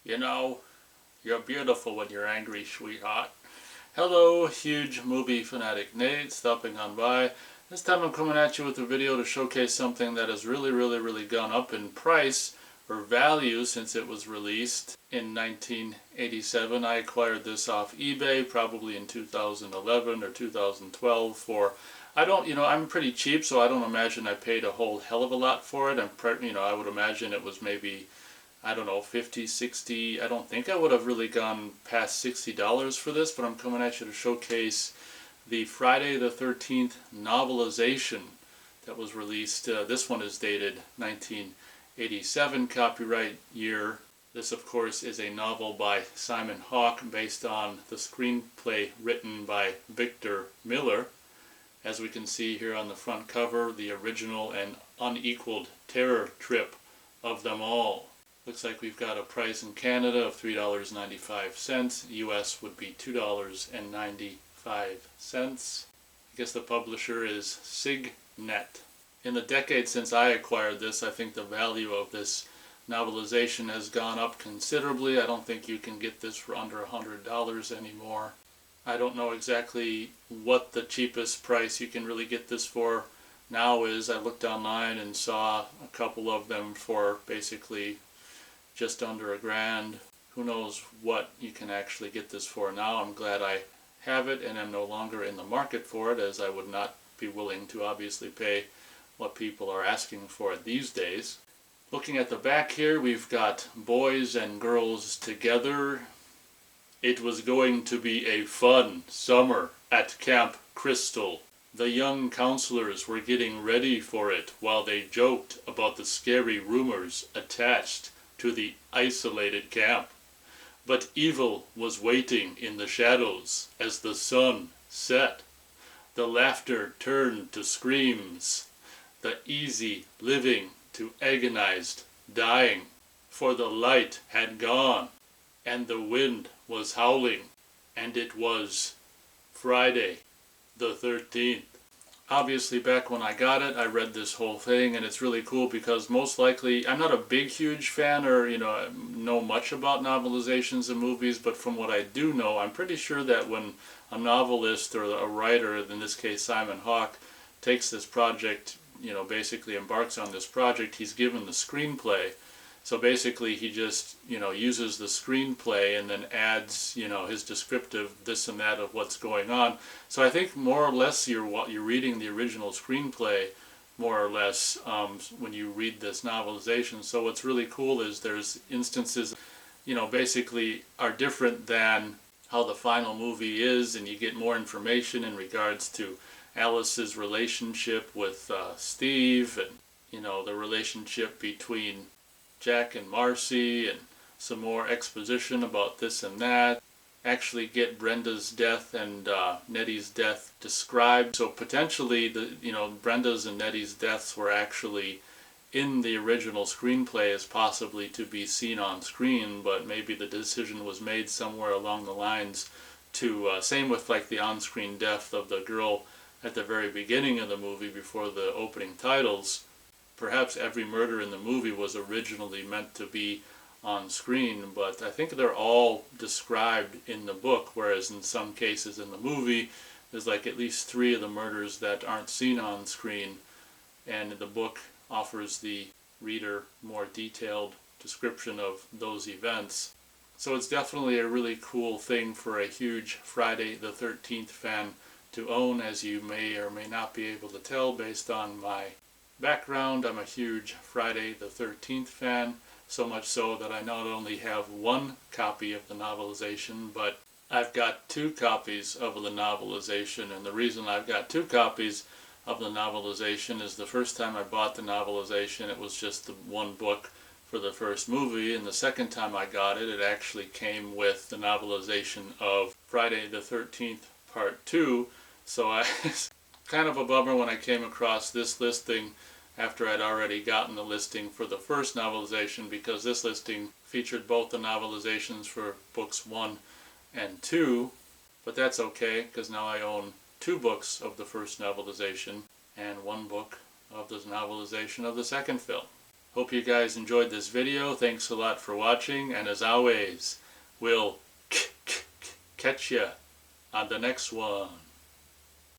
You know, you're beautiful when you're angry, sweetheart. Hello, huge movie fanatic Nate, stopping on by. This time I'm coming at you with a video to showcase something that has really gone up in price or value since it was released in 1987. I acquired this off eBay probably in 2011 or 2012 for, I'm pretty cheap, so I don't imagine I paid a whole hell of a lot for it. I would imagine it was maybe, I don't know, 50, 60. I don't think I would have really gone past $60 for this, but I'm coming at you to showcase the Friday the 13th novelization that was released. This one is dated 1987 copyright year. This, of course, is a novel by Simon Hawke based on the screenplay written by Victor Miller. As we can see here on the front cover, the original and unequaled terror trip of them all. Looks like we've got a price in Canada of $3.95. US would be $2.95. I guess the publisher is Signet. In the decade since I acquired this, I think the value of this novelization has gone up considerably. I don't think you can get this for under $100 anymore. I don't know exactly what the cheapest price you can really get this for now is. I looked online and saw a couple of them for basically just under $1,000. Who knows what you can actually get this for now. I'm glad I have it and I'm no longer in the market for it, as I would not be willing to obviously pay what people are asking for it these days. Looking at the back here, we've got boys and girls together. It was going to be a fun summer at Camp Crystal. The young counselors were getting ready for it while they joked about the scary rumors attached to the isolated camp. But evil was waiting in the shadows as the sun set. The laughter turned to screams, the easy living to agonized dying. For the light had gone, and the wind was howling, and it was Friday the 13th. Obviously, back when I got it, I read this whole thing, and it's really cool because most likely, I'm not a big, huge fan or, know much about novelizations and movies, but from what I do know, I'm pretty sure that when a novelist or a writer, in this case Simon Hawke, takes this project, basically embarks on this project, he's given the screenplay. So basically he just, uses the screenplay and then adds, his descriptive this and that of what's going on. So I think more or less you're reading the original screenplay, more or less, when you read this novelization. So what's really cool is there's instances, basically are different than how the final movie is, and you get more information in regards to Alice's relationship with Steve, and, the relationship between Jack and Marcy, and some more exposition about this and that. Actually get Brenda's death and Nettie's death described. So potentially Brenda's and Nettie's deaths were actually in the original screenplay as possibly to be seen on screen, but maybe the decision was made somewhere along the lines to, same with like the on-screen death of the girl at the very beginning of the movie before the opening titles. Perhaps every murder in the movie was originally meant to be on screen, but I think they're all described in the book, whereas in some cases in the movie, there's like at least 3 of the murders that aren't seen on screen, and the book offers the reader more detailed description of those events. So it's definitely a really cool thing for a huge Friday the 13th fan to own, as you may or may not be able to tell based on my background. I'm a huge Friday the 13th fan, so much so that I not only have 1 copy of the novelization, but I've got 2 copies of the novelization. And the reason I've got 2 copies of the novelization is the first time I bought the novelization, it was just the 1 book for the first movie, and the second time I got it, it actually came with the novelization of Friday the 13th Part 2. So it's kind of a bummer when I came across this listing after I'd already gotten the listing for the first novelization, because this listing featured both the novelizations for books 1 and 2, but that's okay because now I own 2 books of the first novelization and 1 book of the novelization of the second film. Hope you guys enjoyed this video. Thanks a lot for watching, and as always, we'll catch ya on the next one.